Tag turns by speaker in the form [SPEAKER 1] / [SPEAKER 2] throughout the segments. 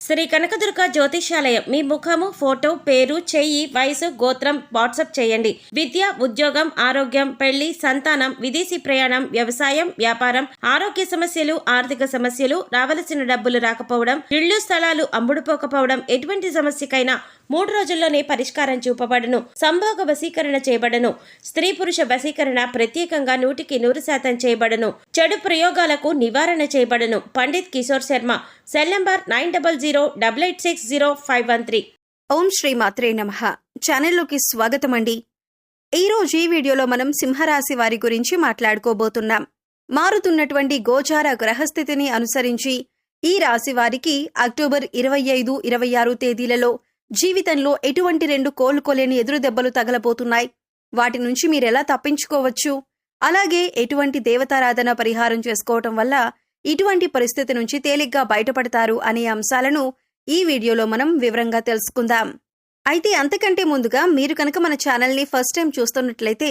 [SPEAKER 1] శ్రీ కనకదుర్గ జ్యోతిష్యాలయం. మీ ముఖము, ఫోటో, పేరు, చెయ్యి, వయసు, గోత్రం వాట్సాప్ చేయండి. విద్య, ఉద్యోగం, ఆరోగ్యం, పెళ్లి, సంతానం, విదేశీ ప్రయాణం, వ్యవసాయం, వ్యాపారం, ఆరోగ్య సమస్యలు, ఆర్థిక సమస్యలు, రావలసిన డబ్బులు రాకపోవడం, ఇళ్లు స్థలాలు అమ్ముడుపోకపోవడం, ఎటువంటి సమస్యకైనా 3 రోజుల్లోనే పరిష్కారం చూపబడును. సంభోగ వశీకరణ చేయబడను. స్త్రీ పురుష వశీకరణ ప్రత్యేకంగా 100% చేయబడను. చెడు ప్రయోగాలకు నివారణ చేయబడను. పండిత్ కిషోర్ శర్మ. Cell number 9008860513.
[SPEAKER 2] ఓం శ్రీ మాత్రే నమః. ఛానల్లోకి స్వాగతం అండి. ఈరోజు ఈ వీడియోలో మనం సింహరాశి వారి గురించి మాట్లాడుకోబోతున్నాం. మారుతున్నటువంటి గోచార గ్రహస్థితిని అనుసరించి ఈ రాశి వారికి అక్టోబర్ 25, 26 తేదీలలో జీవితంలో ఎటువంటి 2 కోలుకోలేని ఎదురు దెబ్బలు తగలబోతున్నాయి. వాటి నుంచి మీరెలా తప్పించుకోవచ్చు, అలాగే ఎటువంటి దేవతారాధన పరిహారం చేసుకోవటం వల్ల ఇటువంటి పరిస్థితి నుంచి తేలిగ్గా బయటపడతారు అనే అంశాలను ఈ వీడియోలో మనం వివరంగా తెలుసుకుందాం. అయితే అంతకంటే ముందుగా మీరు కనుక మన ఛానల్ని ఫస్ట్ టైం చూస్తున్నట్లయితే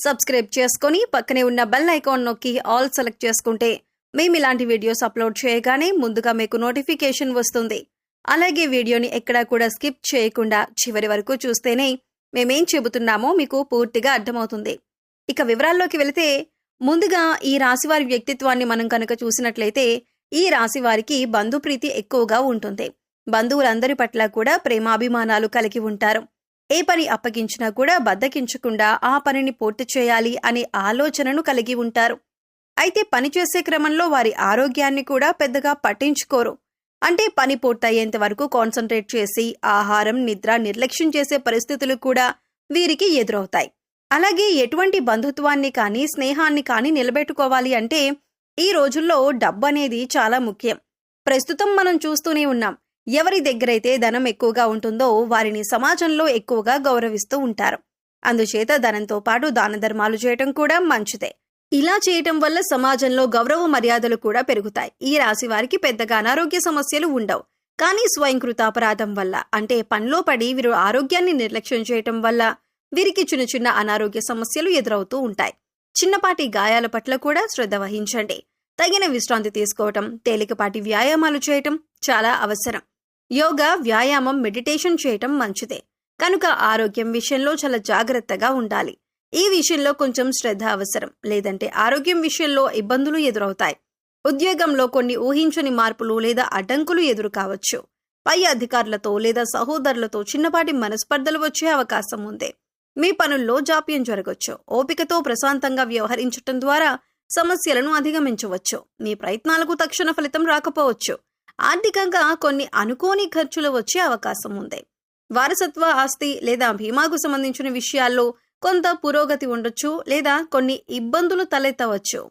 [SPEAKER 2] సబ్స్క్రైబ్ చేసుకొని పక్కనే ఉన్న బెల్ ఐకాన్ నొక్కి ఆల్ సెలెక్ట్ చేసుకుంటే మేము ఇలాంటి వీడియోస్ అప్లోడ్ చేయగానే ముందుగా మీకు నోటిఫికేషన్ వస్తుంది. అలాగే వీడియోని ఎక్కడా కూడా స్కిప్ చేయకుండా చివరి వరకు చూస్తేనే మేమేం చెబుతున్నామో మీకు పూర్తిగా అర్థమవుతుంది. ఇక వివరాల్లోకి వెళితే ముందుగా ఈ రాశివారి వ్యక్తిత్వాన్ని మనం కనుక చూసినట్లయితే ఈ రాశివారికి బంధుప్రీతి ఎక్కువగా ఉంటుంది. బంధువులందరి పట్ల కూడా ప్రేమాభిమానాలు కలిగి ఉంటారు. ఏ పని అప్పగించినా కూడా బద్దకించకుండా ఆ పనిని పూర్తి చేయాలి అనే ఆలోచనను కలిగి ఉంటారు. అయితే పనిచేసే క్రమంలో వారి ఆరోగ్యాన్ని కూడా పెద్దగా పట్టించుకోరు. అంటే పని పూర్తయ్యేంత వరకు కాన్సంట్రేట్ చేసి ఆహారం, నిద్ర నిర్లక్ష్యం చేసే పరిస్థితులు కూడా వీరికి ఎదురవుతాయి. అలాగే ఎటువంటి బంధుత్వాన్ని కానీ స్నేహాన్ని కానీ నిలబెట్టుకోవాలి అంటే ఈ రోజుల్లో డబ్బు అనేది చాలా ముఖ్యం. ప్రస్తుతం మనం చూస్తూనే ఉన్నాం. ఎవరి దగ్గరైతే ధనం ఎక్కువగా ఉంటుందో వారిని సమాజంలో ఎక్కువగా గౌరవిస్తూ ఉంటారు. అందుచేత ధనంతో పాటు దాన ధర్మాలు చేయటం కూడా మంచిదే. ఇలా చేయటం వల్ల సమాజంలో గౌరవ మర్యాదలు కూడా పెరుగుతాయి. ఈ రాశి వారికి పెద్దగా అనారోగ్య సమస్యలు ఉండవు. కానీ స్వయంకృత అపరాధం వల్ల అంటే పనిలో పడి వీరు ఆరోగ్యాన్ని నిర్లక్ష్యం చేయటం వల్ల వీరికి చిన్న చిన్న అనారోగ్య సమస్యలు ఎదురవుతూ ఉంటాయి. చిన్నపాటి గాయాల పట్ల కూడా శ్రద్ధ వహించండి. తగిన విశ్రాంతి తీసుకోవటం, తేలికపాటి వ్యాయామాలు చేయటం చాలా అవసరం. యోగా, వ్యాయామం, మెడిటేషన్ చేయటం మంచిదే. కనుక ఆరోగ్యం విషయంలో చాలా జాగ్రత్తగా ఉండాలి. ఈ విషయంలో కొంచెం శ్రద్ధ అవసరం. లేదంటే ఆరోగ్యం విషయంలో ఇబ్బందులు ఎదురవుతాయి. ఉద్యోగంలో కొన్ని ఊహించని మార్పులు లేదా అడ్డంకులు ఎదురు కావచ్చు. పై అధికారులతో లేదా సహోదరులతో చిన్నపాటి మనస్పర్ధలు వచ్చే అవకాశం ఉంది. మీ పనుల్లో జాప్యం జరగవచ్చు. ఓపికతో ప్రశాంతంగా వ్యవహరించటం ద్వారా సమస్యలను అధిగమించవచ్చు. మీ ప్రయత్నాలకు తక్షణ ఫలితం రాకపోవచ్చు. ఆర్థికంగా కొన్ని అనుకోని ఖర్చులు వచ్చే అవకాశం ఉంది. వారసత్వ ఆస్తి లేదా బీమాకు సంబంధించిన విషయాల్లో కొంత పురోగతి ఉండొచ్చు లేదా కొన్ని ఇబ్బందులు తలెత్తవచ్చు.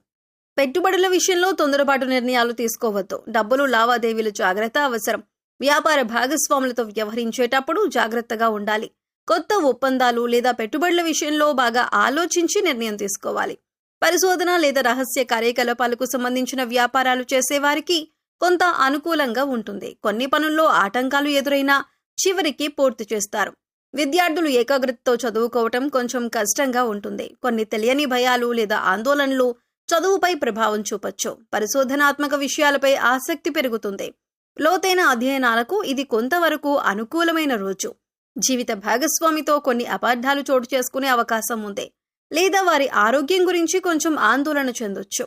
[SPEAKER 2] పెట్టుబడుల విషయంలో తొందరపాటు నిర్ణయాలు తీసుకోవద్దు. డబ్బులు లావాదేవీలు జాగ్రత్త అవసరం. వ్యాపార భాగస్వాములతో వ్యవహరించేటప్పుడు జాగ్రత్తగా ఉండాలి. కొత్త ఒప్పందాలు లేదా పెట్టుబడుల విషయంలో బాగా ఆలోచించి నిర్ణయం తీసుకోవాలి. పరిశోధన లేదా రహస్య కార్యకలాపాలకు సంబంధించిన వ్యాపారాలు చేసేవారికి కొంత అనుకూలంగా ఉంటుంది. కొన్ని పనుల్లో ఆటంకాలు ఎదురైనా చివరికి పూర్తి చేస్తారు. విద్యార్థులు ఏకాగ్రతతో చదువుకోవటం కొంచెం కష్టంగా ఉంటుంది. కొన్ని తెలియని భయాలు లేదా ఆందోళనలు చదువుపై ప్రభావం చూపొచ్చు. పరిశోధనాత్మక విషయాలపై ఆసక్తి పెరుగుతుంది. లోతైన అధ్యయనాలకు ఇది కొంతవరకు అనుకూలమైన రోజు. జీవిత భాగస్వామితో కొన్ని అపార్థాలు చోటు చేసుకునే అవకాశం ఉంది. లేదా వారి ఆరోగ్యం గురించి కొంచెం ఆందోళన చెందొచ్చు.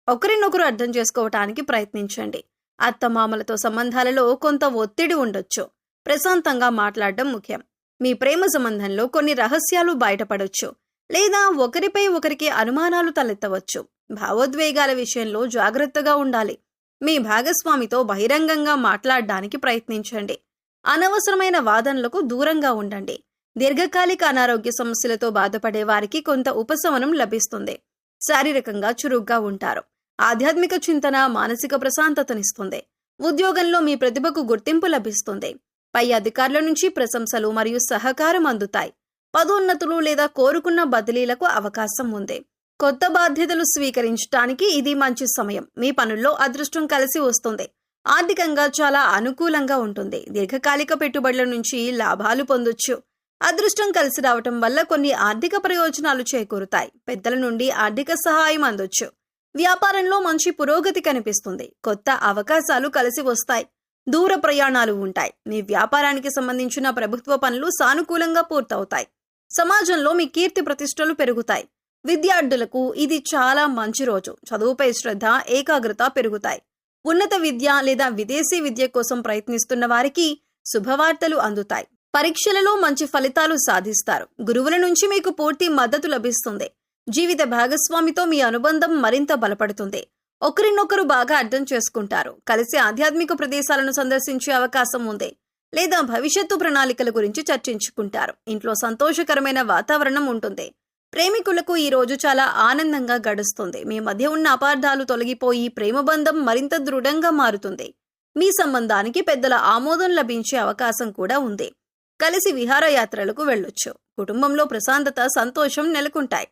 [SPEAKER 2] ఒకరినొకరు అర్థం చేసుకోవటానికి ప్రయత్నించండి. అత్తమామలతో సంబంధాలలో కొంత ఒత్తిడి ఉండొచ్చు. ప్రశాంతంగా మాట్లాడడం ముఖ్యం. మీ ప్రేమ సంబంధంలో కొన్ని రహస్యాలు బయటపడొచ్చు. లేదా ఒకరిపై ఒకరికి అనుమానాలు తలెత్తవచ్చు. భావోద్వేగాల విషయంలో జాగ్రత్తగా ఉండాలి. మీ భాగస్వామితో బహిరంగంగా మాట్లాడడానికి ప్రయత్నించండి. అనవసరమైన వాదనలకు దూరంగా ఉండండి. దీర్ఘకాలిక అనారోగ్య సమస్యలతో బాధపడే వారికి కొంత ఉపశమనం లభిస్తుంది. శారీరకంగా చురుగ్గా ఉంటారు. ఆధ్యాత్మిక చింతన మానసిక ప్రశాంతతనిస్తుంది. ఉద్యోగంలో మీ ప్రతిభకు గుర్తింపు లభిస్తుంది. పై అధికారుల నుంచి ప్రశంసలు మరియు సహకారం అందుతాయి. పదోన్నతులు లేదా కోరుకున్న బదిలీలకు అవకాశం ఉంది. కొత్త బాధ్యతలు స్వీకరించడానికి ఇది మంచి సమయం. మీ పనుల్లో అదృష్టం కలిసి వస్తుంది. ఆర్థికంగా చాలా అనుకూలంగా ఉంటుంది. దీర్ఘకాలిక పెట్టుబడుల నుంచి లాభాలు పొందొచ్చు. అదృష్టం కలిసి రావటం వల్ల కొన్ని ఆర్థిక ప్రయోజనాలు చేకూరుతాయి. పెద్దల నుండి ఆర్థిక సహాయం అందొచ్చు. వ్యాపారంలో మంచి పురోగతి కనిపిస్తుంది. కొత్త అవకాశాలు కలిసి వస్తాయి. దూర ప్రయాణాలు ఉంటాయి. మీ వ్యాపారానికి సంబంధించిన ప్రభుత్వ పనులు సానుకూలంగా పూర్తవుతాయి. సమాజంలో మీ కీర్తి ప్రతిష్టలు పెరుగుతాయి. విద్యార్థులకు ఇది చాలా మంచి రోజు. చదువుపై శ్రద్ధ, ఏకాగ్రత పెరుగుతాయి. ఉన్నత విద్య లేదా విదేశీ విద్య కోసం ప్రయత్నిస్తున్న వారికి శుభవార్తలు అందుతాయి. పరీక్షలలో మంచి ఫలితాలు సాధిస్తారు. గురువుల నుంచి మీకు పూర్తి మద్దతు లభిస్తుంది. జీవిత భాగస్వామితో మీ అనుబంధం మరింత బలపడుతుంది. ఒకరినొకరు బాగా అర్థం చేసుకుంటారు. కలిసి ఆధ్యాత్మిక ప్రదేశాలను సందర్శించే అవకాశం ఉంది. లేదా భవిష్యత్తు ప్రణాళికల గురించి చర్చించుకుంటారు. ఇంట్లో సంతోషకరమైన వాతావరణం ఉంటుంది. ప్రేమికులకు ఈ రోజు చాలా ఆనందంగా గడుస్తుంది. మీ మధ్య ఉన్న అపార్థాలు తొలగిపోయి ప్రేమబంధం మరింత దృఢంగా మారుతుంది. మీ సంబంధానికి పెద్దల ఆమోదం లభించే అవకాశం కూడా ఉంది. కలిసి విహారయాత్రలకు వెళ్ళొచ్చు. కుటుంబంలో ప్రశాంతత, సంతోషం నెలకొంటాయి.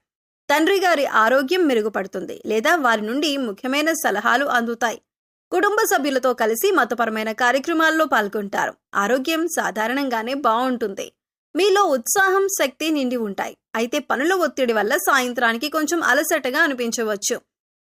[SPEAKER 2] తండ్రి గారి ఆరోగ్యం మెరుగుపడుతుంది లేదా వారి నుండి ముఖ్యమైన సలహాలు అందుతాయి. కుటుంబ సభ్యులతో కలిసి మతపరమైన కార్యక్రమాల్లో పాల్గొంటారు. ఆరోగ్యం సాధారణంగానే బాగుంటుంది. మీలో ఉత్సాహం, శక్తి నిండి ఉంటాయి. అయితే పనుల ఒత్తిడి వల్ల సాయంత్రానికి కొంచెం అలసటగా అనిపించవచ్చు.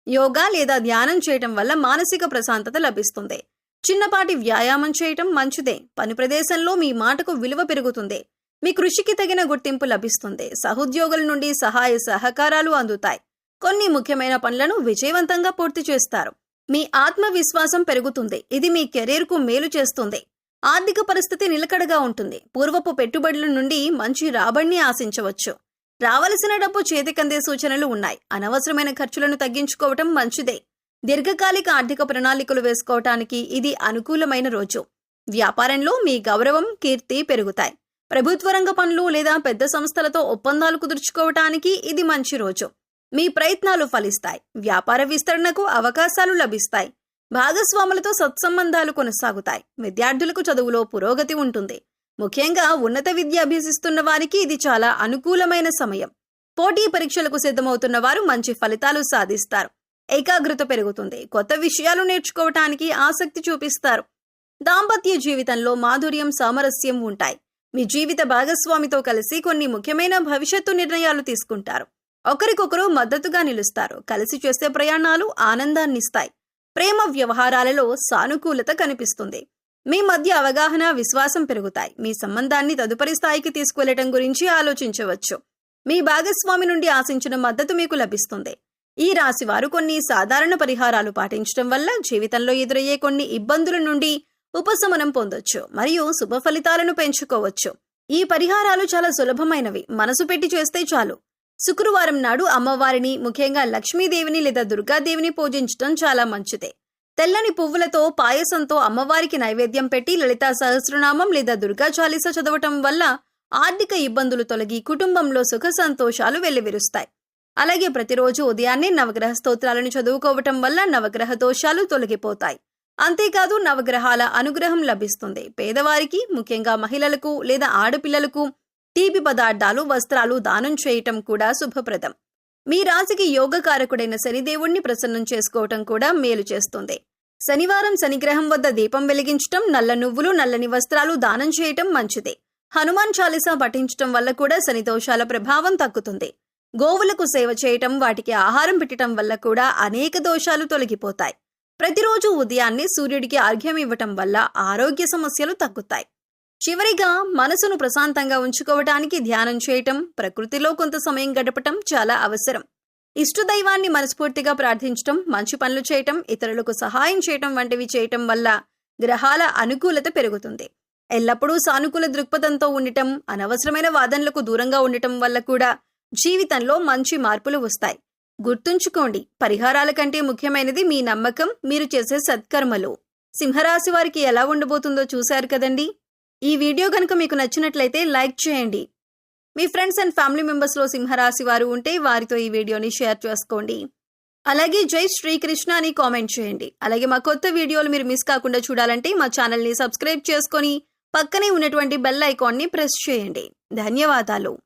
[SPEAKER 2] యోగా లేదా ధ్యానం చేయటం వల్ల మానసిక ప్రశాంతత లభిస్తుంది. చిన్నపాటి వ్యాయామం చేయటం మంచిదే. పని ప్రదేశంలో మీ మాటకు విలువ పెరుగుతుంది. మీ కృషికి తగిన గుర్తింపు లభిస్తుంది. సహోద్యోగుల నుండి సహాయ సహకారాలు అందుతాయి. కొన్ని ముఖ్యమైన పనులను విజయవంతంగా పూర్తి చేస్తారు. మీ ఆత్మవిశ్వాసం పెరుగుతుంది. ఇది మీ కెరీర్కు మేలు చేస్తుంది. ఆర్థిక పరిస్థితి నిలకడగా ఉంటుంది. పూర్వపు పెట్టుబడుల నుండి మంచి రాబడిని ఆశించవచ్చు. రావలసిన డబ్బు చేతికందే సూచనలు ఉన్నాయి. అనవసరమైన ఖర్చులను తగ్గించుకోవటం మంచిదే. దీర్ఘకాలిక ఆర్థిక ప్రణాళికలు వేసుకోవటానికి ఇది అనుకూలమైన రోజు. వ్యాపారంలో మీ గౌరవం, కీర్తి పెరుగుతాయి. ప్రభుత్వ రంగ పనులు లేదా పెద్ద సంస్థలతో ఒప్పందాలు కుదుర్చుకోవటానికి ఇది మంచి రోజు. మీ ప్రయత్నాలు ఫలిస్తాయి. వ్యాపార విస్తరణకు అవకాశాలు లభిస్తాయి. భాగస్వాములతో సత్సంబంధాలు కొనసాగుతాయి. విద్యార్థులకు చదువులో పురోగతి ఉంటుంది. ముఖ్యంగా ఉన్నత విద్య అభ్యసిస్తున్న వారికి ఇది చాలా అనుకూలమైన సమయం. పోటీ పరీక్షలకు సిద్ధమవుతున్న వారు మంచి ఫలితాలు సాధిస్తారు. ఏకాగ్రత పెరుగుతుంది. కొత్త విషయాలు నేర్చుకోవటానికి ఆసక్తి చూపిస్తారు. దాంపత్య జీవితంలో మాధుర్యం, సామరస్యం ఉంటాయి. మీ జీవిత భాగస్వామితో కలిసి కొన్ని ముఖ్యమైన భవిష్యత్తు నిర్ణయాలు తీసుకుంటారు. ఒకరికొకరు మద్దతుగా నిలుస్తారు. కలిసి చేసే ప్రయాణాలు ఆనందాన్నిస్తాయి. ప్రేమ వ్యవహారాలలో సానుకూలత కనిపిస్తుంది. మీ మధ్య అవగాహన, విశ్వాసం పెరుగుతాయి. మీ సంబంధాన్ని తదుపరి స్థాయికి తీసుకువెళ్లటం గురించి ఆలోచించవచ్చు. మీ భాగస్వామి నుండి ఆశించిన మద్దతు మీకు లభిస్తుంది. ఈ రాశి వారు కొన్ని సాధారణ పరిహారాలు పాటించడం వల్ల జీవితంలో ఎదురయ్యే కొన్ని ఇబ్బందుల నుండి ఉపశమనం పొందొచ్చు మరియు శుభ ఫలితాలను పెంచుకోవచ్చు. ఈ పరిహారాలు చాలా సులభమైనవి. మనసు పెట్టి చేస్తే చాలు. శుక్రవారం నాడు అమ్మవారిని, ముఖ్యంగా లక్ష్మీదేవిని లేదా దుర్గాదేవిని పూజించడం చాలా మంచిదే. తెల్లని పువ్వులతో, పాయసంతో అమ్మవారికి నైవేద్యం పెట్టి లలితా సహస్రనామం లేదా దుర్గా చాలీస చదవటం వల్ల ఆర్థిక ఇబ్బందులు తొలగి కుటుంబంలో సుఖ సంతోషాలు వెల్లివిరుస్తాయి. అలాగే ప్రతిరోజు ఉదయాన్నే నవగ్రహ స్తోత్రాలను చదువుకోవటం వల్ల నవగ్రహ దోషాలు తొలగిపోతాయి. అంతేకాదు నవగ్రహాల అనుగ్రహం లభిస్తుంది. పేదవారికి, ముఖ్యంగా మహిళలకు లేదా ఆడపిల్లలకు తీపి పదార్థాలు, వస్త్రాలు దానం చేయటం కూడా శుభప్రదం. మీ రాశికి యోగకారకుడైన శనిదేవుణ్ణి ప్రసన్నం చేసుకోవటం కూడా మేలు చేస్తుంది. శనివారం శనిగ్రహం వద్ద దీపం వెలిగించటం, నల్ల నువ్వులు, నల్లని వస్త్రాలు దానం చేయటం మంచిది. హనుమాన్ చాలీసా పఠించటం వల్ల కూడా శని దోషాల ప్రభావం తగ్గుతుంది. గోవులకు సేవ చేయటం, వాటికి ఆహారం పెట్టడం వల్ల కూడా అనేక దోషాలు తొలగిపోతాయి. ప్రతిరోజు ఉదయాన్నే సూర్యుడికి అర్ఘ్యం ఇవ్వటం వల్ల ఆరోగ్య సమస్యలు తగ్గుతాయి. చివరిగా మనసును ప్రశాంతంగా ఉంచుకోవటానికి ధ్యానం చేయటం, ప్రకృతిలో కొంత సమయం గడపటం చాలా అవసరం. ఇష్టదైవాన్ని మనస్ఫూర్తిగా ప్రార్థించటం, మంచి పనులు చేయటం, ఇతరులకు సహాయం చేయటం వంటివి చేయటం వల్ల గ్రహాల అనుకూలత పెరుగుతుంది. ఎల్లప్పుడూ సానుకూల దృక్పథంతో ఉండటం, అనవసరమైన వాదనలకు దూరంగా ఉండటం వల్ల కూడా జీవితంలో మంచి మార్పులు వస్తాయి. గుర్తుంచుకోండి, పరిహారాల కంటే ముఖ్యమైనది మీ నమ్మకం, మీరు చేసే సత్కర్మలు. సింహరాశి వారికి ఎలా ఉండబోతుందో చూశారు కదండి. ఈ వీడియో కనుక మీకు నచ్చినట్లయితే లైక్ చేయండి. మీ ఫ్రెండ్స్ అండ్ ఫ్యామిలీ మెంబర్స్లో సింహరాశి వారు ఉంటే వారితో ఈ వీడియోని షేర్ చేసుకోండి. అలాగే జై శ్రీకృష్ణ అని కామెంట్ చేయండి. అలాగే మా కొత్త వీడియోలు మీరు మిస్ కాకుండా చూడాలంటే మా ఛానల్ని సబ్స్క్రైబ్ చేసుకొని పక్కనే ఉన్నటువంటి బెల్ ఐకాన్ని ప్రెస్ చేయండి. ధన్యవాదాలు.